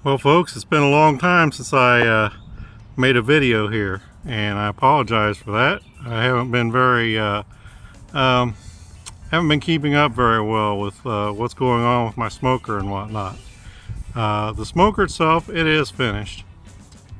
Well, folks, it's been a long time since I made a video here, and I apologize for that. I haven't been um, haven't been keeping up very well with what's going on with my smoker and whatnot. The smoker itself, it is finished,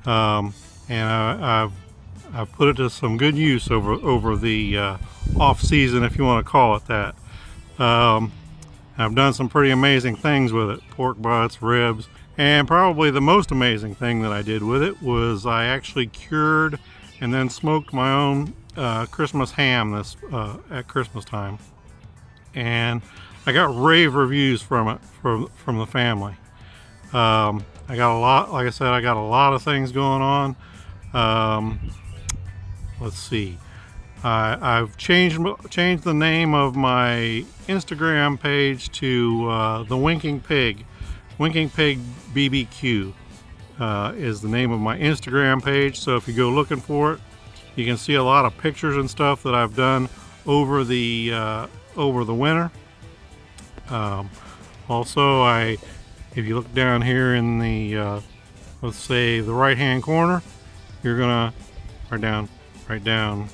um, and I've put it to some good use over the off season, if you want to call it that. Um, I've done some pretty amazing things with it: pork butts, ribs, and probably the most amazing thing that I did with it was I actually cured and then smoked my own Christmas ham at Christmas time, and I got rave reviews from it from the family. I got a lot, like I said, I got a lot of things going on. Um, let's see. I've changed the name of my Instagram page to the Winking Pig. Winking Pig BBQ is the name of my Instagram page. So if you go looking for it, you can see a lot of pictures and stuff that I've done over the winter. Also, if you look down here in the let's say the right hand corner, you're gonna right down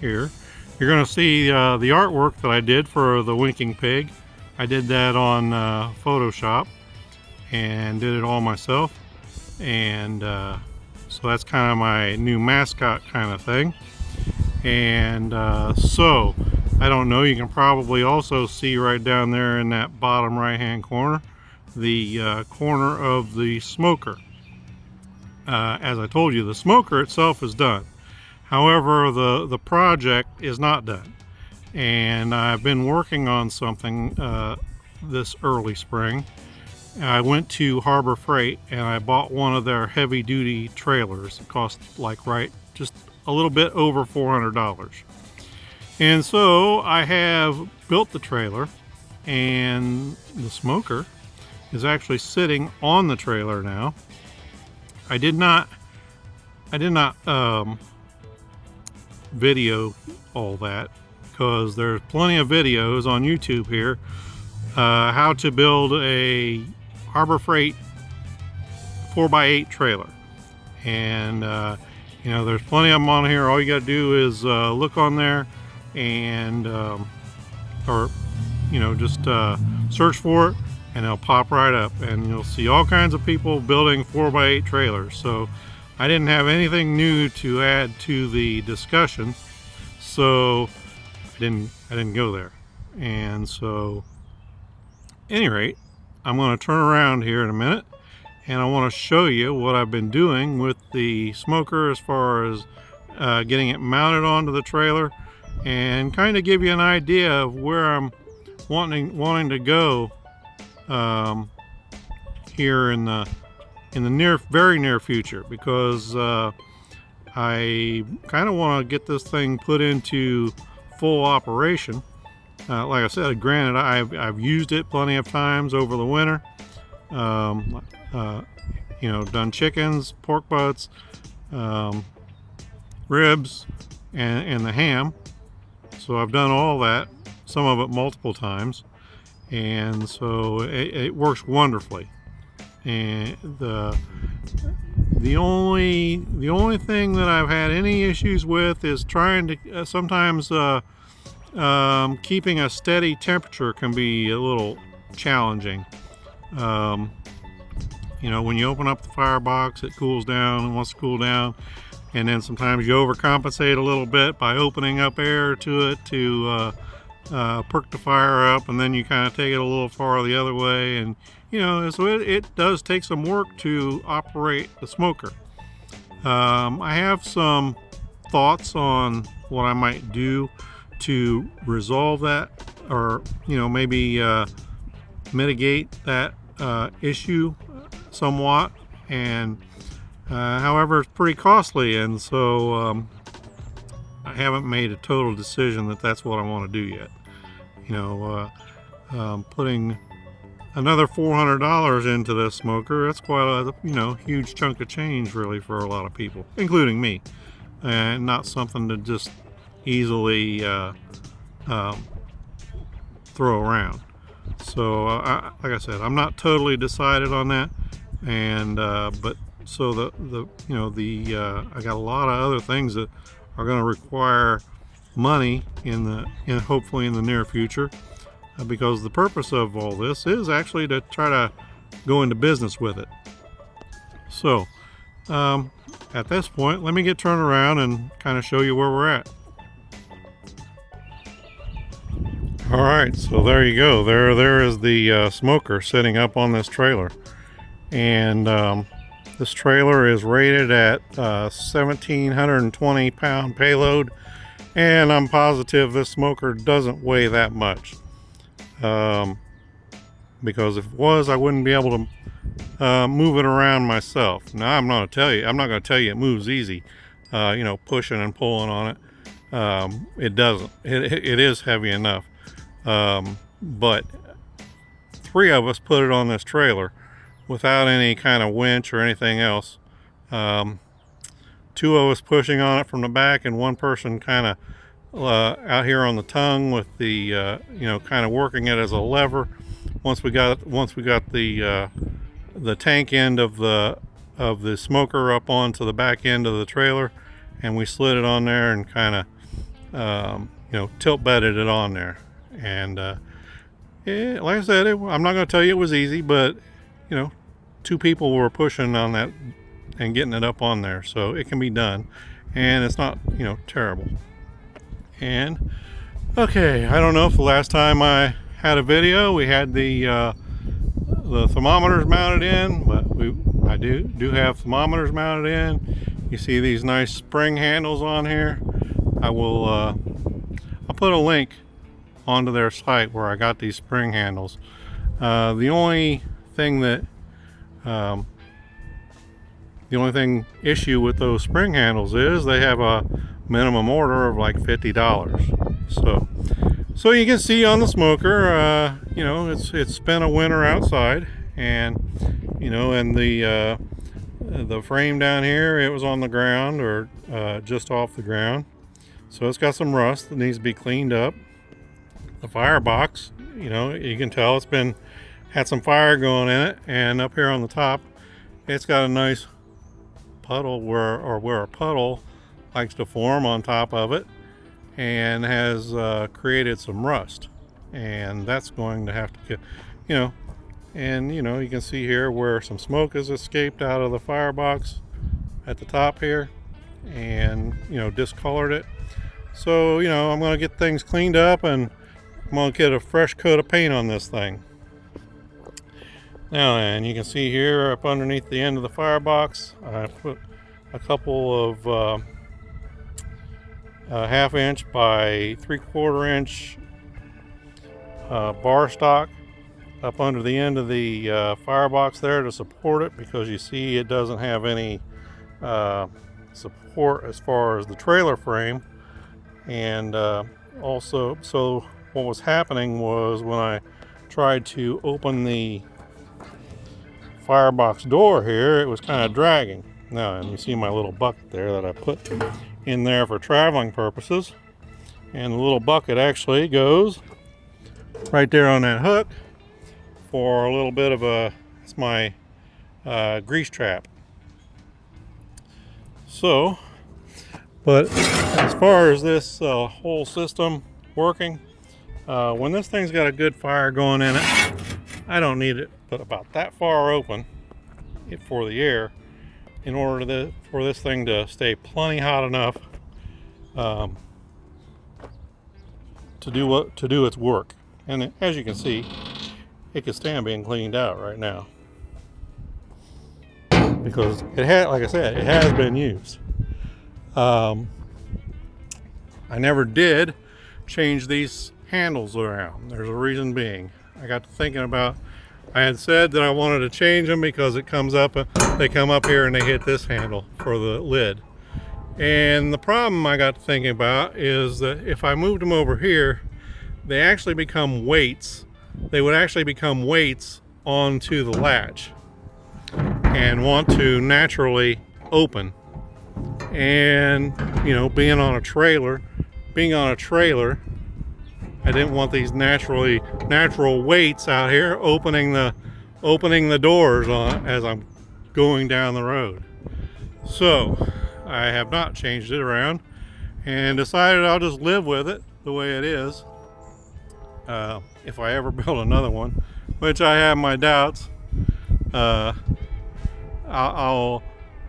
here, you're going to see the artwork that I did for the Winking Pig. I did that on Photoshop and did it all myself, and so that's kind of my new mascot kind of thing. And so I don't know, you can probably also see right down there in that bottom right hand corner the corner of the smoker. As I told you, the smoker itself is done. However, the project is not done, and I've been working on something this early spring. I went to Harbor Freight and I bought one of their heavy-duty trailers. It cost just a little bit over $400. And so I have built the trailer, and the smoker is actually sitting on the trailer now. I did not video all that because there's plenty of videos on YouTube here how to build a Harbor Freight 4x8 trailer, and there's plenty of them on here. All you got to do is look on there and or just search for it, and it'll pop right up, and you'll see all kinds of people building 4x8 trailers. So I didn't have anything new to add to the discussion, so I didn't go there. And so, at any rate, I'm going to turn around here in a minute, and I want to show you what I've been doing with the smoker as far as getting it mounted onto the trailer, and kind of give you an idea of where I'm wanting to go here in the very near future, because I kind of want to get this thing put into full operation. Like I said, granted, I've used it plenty of times over the winter. Done chickens, pork butts, ribs, and the ham. So I've done all that, some of it multiple times, and so it works wonderfully. And the only thing that I've had any issues with is trying to sometimes keeping a steady temperature can be a little challenging. When you open up the firebox, it cools down and wants to cool down, and then sometimes you overcompensate a little bit by opening up air to it to perk the fire up, and then you kind of take it a little far the other way, and so it does take some work to operate the smoker. I have some thoughts on what I might do to resolve that, or maybe mitigate that issue somewhat, and however, it's pretty costly, and so I haven't made a total decision that that's what I want to do yet. Putting another $400 into this smoker, that's quite a huge chunk of change really for a lot of people, including me, and not something to just easily throw around. So like I said, I'm not totally decided on that, And but so the you know the I got a lot of other things that are going to require money hopefully in the near future, because the purpose of all this is actually to try to go into business with it. So at this point, let me get turned around and kind of show you where we're at. All right, so there you go. There is the smoker sitting up on this trailer, and this trailer is rated at 1,720 pound payload, and I'm positive this smoker doesn't weigh that much, because if it was, I wouldn't be able to move it around myself. Now I'm not going to tell you it moves easy, you know, pushing and pulling on it. It doesn't. It is heavy enough. But 3 of us put it on this trailer without any kind of winch or anything else. 2 of us pushing on it from the back, and 1 person kind of out here on the tongue with the you know, kind of working it as a lever. Once we got the tank end of the smoker up onto the back end of the trailer, and we slid it on there and kind of you know, tilt bedded it on there. And like I said, I'm not going to tell you it was easy, but you know, 2 people were pushing on that and getting it up on there, so it can be done, and it's not, you know, terrible. And okay, I don't know if the last time I had a video we had the thermometers mounted in, but I do have thermometers mounted in. You see these nice spring handles on here. I'll put a link onto their site where I got these spring handles. The only issue with those spring handles is they have a minimum order of like $50. So you can see on the smoker, you know, it's spent a winter outside, and you know, and the frame down here, it was on the ground, or just off the ground, so it's got some rust that needs to be cleaned up. The firebox, you know, you can tell it's had some fire going in it, and up here on the top, it's got a nice puddle where a puddle likes to form on top of it, and has created some rust, and that's going to have to get, you know, and you know, you can see here where some smoke has escaped out of the firebox at the top here, and you know, discolored it. So you know, I'm going to get things cleaned up, and I'm going to get a fresh coat of paint on this thing. Now then, you can see here up underneath the end of the firebox, I put a couple of 1/2 inch by 3/4 inch bar stock up under the end of the firebox there to support it, because you see it doesn't have any support as far as the trailer frame. And also, so what was happening was when I tried to open the firebox door here, it was kind of dragging. Now, and you see my little bucket there that I put in there for traveling purposes, and the little bucket actually goes right there on that hook for a little bit of it's my grease trap. So, but as far as this whole system working, when this thing's got a good fire going in it, I don't need it but about that far open for the air in order for this thing to stay plenty hot enough to do its work. And as you can see, it can stand being cleaned out right now, because it had, like I said, it has been used. I never did change these handles around. There's a reason being. I got to thinking about, I had said that I wanted to change them because it comes up, they come up here and they hit this handle for the lid. And the problem I got to thinking about is that if I moved them over here, they actually become weights. They would actually become weights onto the latch and want to naturally open. And you know, being on a trailer, I didn't want these natural weights out here opening opening the doors on as I'm going down the road. So I have not changed it around and decided I'll just live with it the way it is. If I ever build another one, which I have my doubts, I'll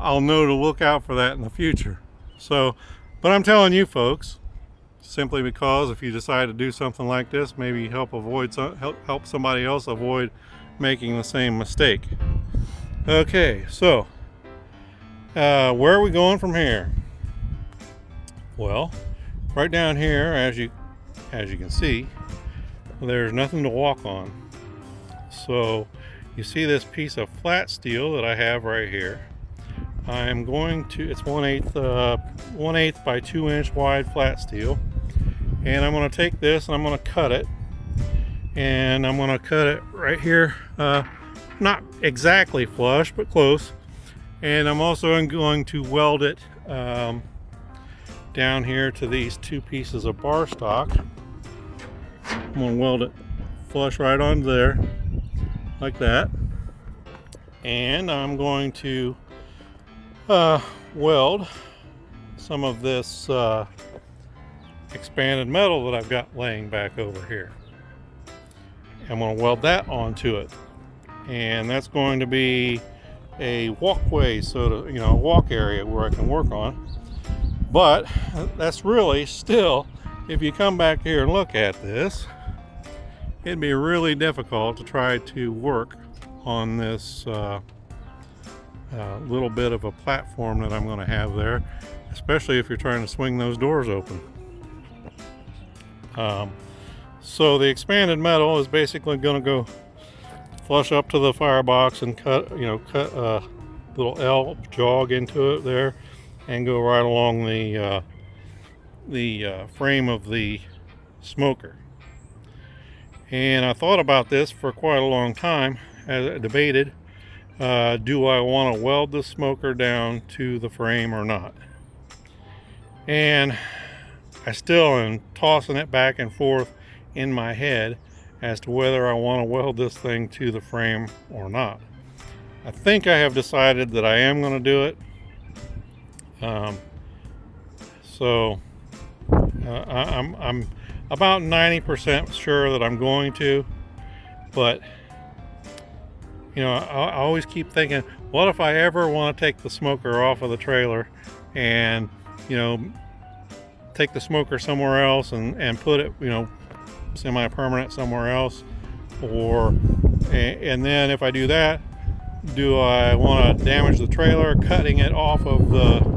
know to look out for that in the future. So, but I'm telling you folks, simply because if you decide to do something like this, maybe help somebody else avoid making the same mistake. Okay, so where are we going from here? Well, right down here, as you can see, there's nothing to walk on. So you see this piece of flat steel that I have right here. I'm going to, it's 1/8 by 2 inch wide flat steel, and I'm going to take this and I'm going to cut it, and I'm going to cut it right here, not exactly flush but close, and I'm also going to weld it down here to these two pieces of bar stock. I'm going to weld it flush right on there like that, and I'm going to weld some of this expanded metal that I've got laying back over here. I'm going to weld that onto it, and that's going to be a walkway, so to, a walk area where I can work on. But that's really still, if you come back here and look at this, it'd be really difficult to try to work on this little bit of a platform that I'm going to have there, especially if you're trying to swing those doors open. So the expanded metal is basically going to go flush up to the firebox and cut a little L jog into it there, and go right along the frame of the smoker. And I thought about this for quite a long time as I debated, do I want to weld the smoker down to the frame or not? And I still am tossing it back and forth in my head as to whether I want to weld this thing to the frame or not. I think I have decided that I am going to do it. I'm about 90% sure that I'm going to, but I always keep thinking, what if I ever want to take the smoker off of the trailer and take the smoker somewhere else and put it semi-permanent somewhere else, and then if I do that, do I want to damage the trailer cutting it off of the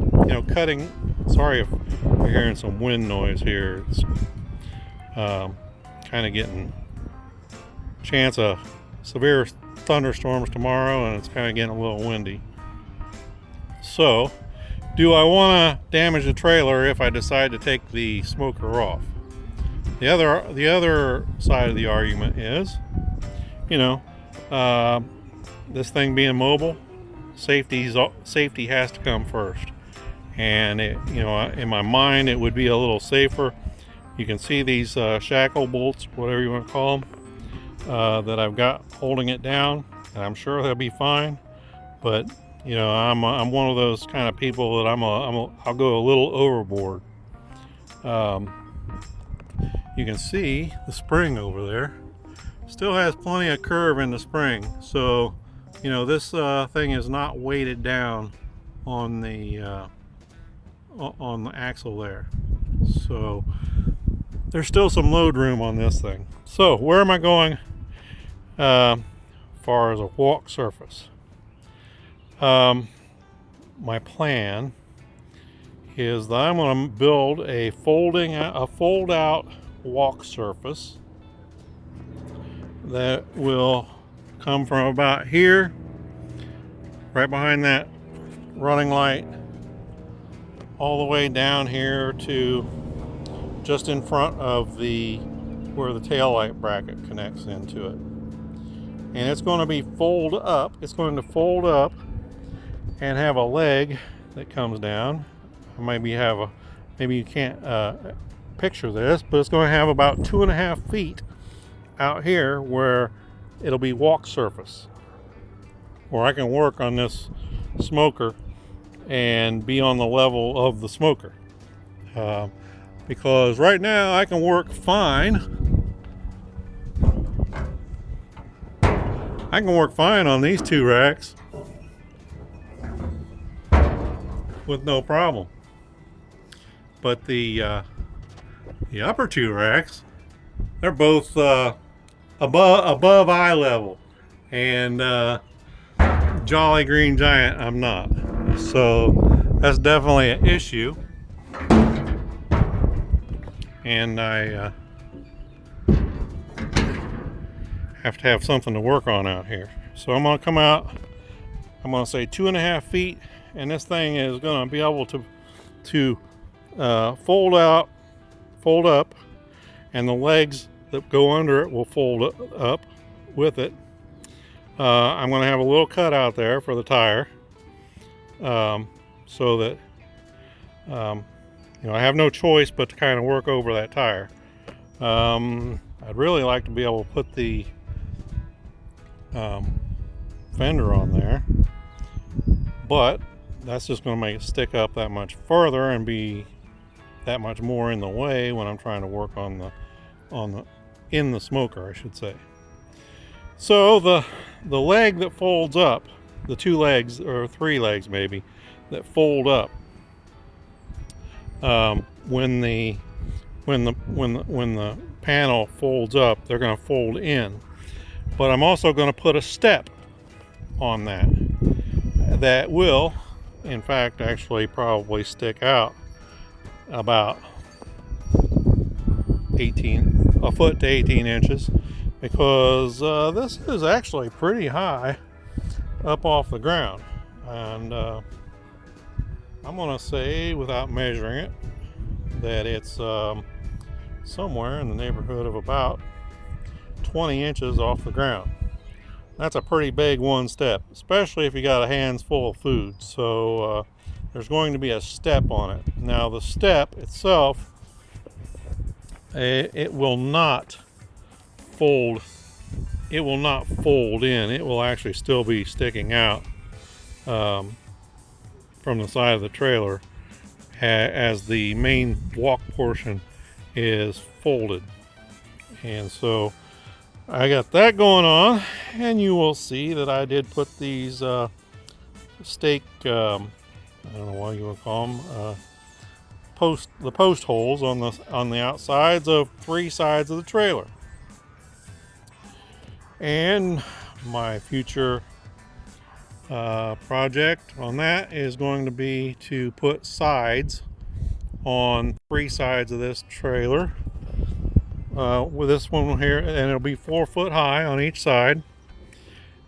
sorry if you're hearing some wind noise here. It's kind of getting chance of severe thunderstorms tomorrow, and it's kind of getting a little windy. So do I want to damage the trailer if I decide to take the smoker off? The other side of the argument is, this thing being mobile, safety has to come first. And in my mind, it would be a little safer. You can see these shackle bolts, whatever you want to call them, that I've got holding it down, and I'm sure they'll be fine. But I'm one of those kind of people that I'll go a little overboard. You can see the spring over there still has plenty of curve in the spring, so this thing is not weighted down on the axle there, so there's still some load room on this thing. So where am I going far as a walk surface? My plan is that I'm going to build a fold out walk surface that will come from about here, right behind that running light, all the way down here to just in front of where the tail light bracket connects into it. And it's going to be fold up. It's going to fold up and have a leg that comes down. Maybe you can't picture this, but it's going to have about 2.5 feet out here where it'll be walk surface. where I can work on this smoker and be on the level of the smoker. Because right now I can work fine. I can work fine on these 2 racks with no problem. But the upper 2 racks, they're both above eye level, and Jolly Green Giant I'm not. So that's definitely an issue, and I have to have something to work on out here. So I'm gonna come out, I'm gonna say 2.5 feet, and this thing is gonna be able to fold up, and the legs that go under it will fold up with it. I'm going to have a little cut out there for the tire, so that I have no choice but to kind of work over that tire. I'd really like to be able to put the fender on there, but that's just going to make it stick up that much further and be that much more in the way when I'm trying to work in the smoker, I should say. So the leg that folds up, the 2 legs or 3 legs maybe that fold up, when the panel folds up, they're going to fold in. But I'm also going to put a step on that will, in fact, actually probably stick out about 1 foot to 18 inches, because this is actually pretty high up off the ground, and I'm gonna say, without measuring it, that it's somewhere in the neighborhood of about 20 inches off the ground. That's a pretty big one step, especially if you got a hands full of food. So there's going to be a step on it. Now the step itself, it will not fold. It will not fold in. It will actually still be sticking out from the side of the trailer as the main walk portion is folded. And so I got that going on, and you will see that I did put these stake, I don't know what you would call them, post holes on the outsides of 3 sides of the trailer. And my future project on that is going to be to put sides on 3 sides of this trailer, with this one here, and it'll be 4 foot high on each side.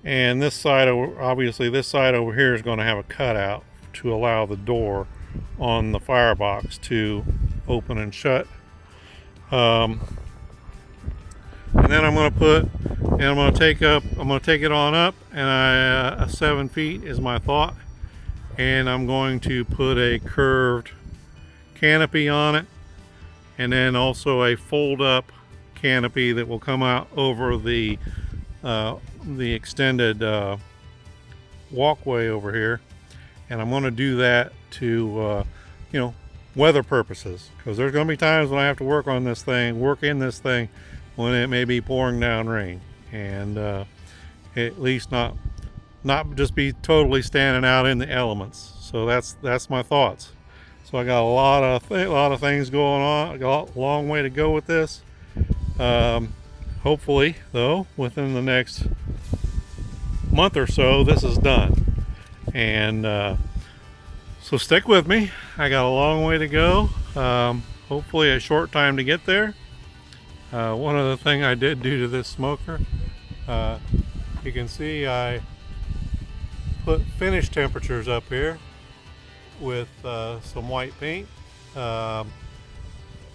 And this side, obviously this side over here, is going to have a cutout to allow the door on the firebox to open and shut. And then I'm going to take it on up, and 7 feet is my thought, and I'm going to put a curved canopy on it, and then also a fold up canopy that will come out over the extended walkway over here. And I'm going to do that to weather purposes, because there's going to be times when I have to work in this thing when it may be pouring down rain, and at least not just be totally standing out in the elements. So that's my thoughts. So I got a lot of things going on. I got a long way to go with this. Hopefully, though, within the next month or so, this is done. And so stick with me. I got a long way to go. Hopefully a short time to get there. One other thing I did do to this smoker, you can see I put finish temperatures up here with some white paint, kind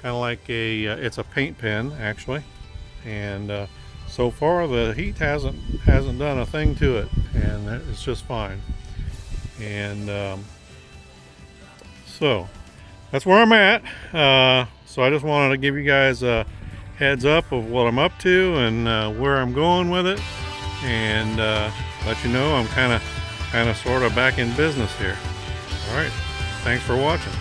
of like it's a paint pen actually, and so far the heat hasn't done a thing to it, and it's just fine. And so that's where I'm at. So I just wanted to give you guys a heads up of what I'm up to and where I'm going with it, and let you know I'm kind of sort of back in business here. All right, thanks for watching.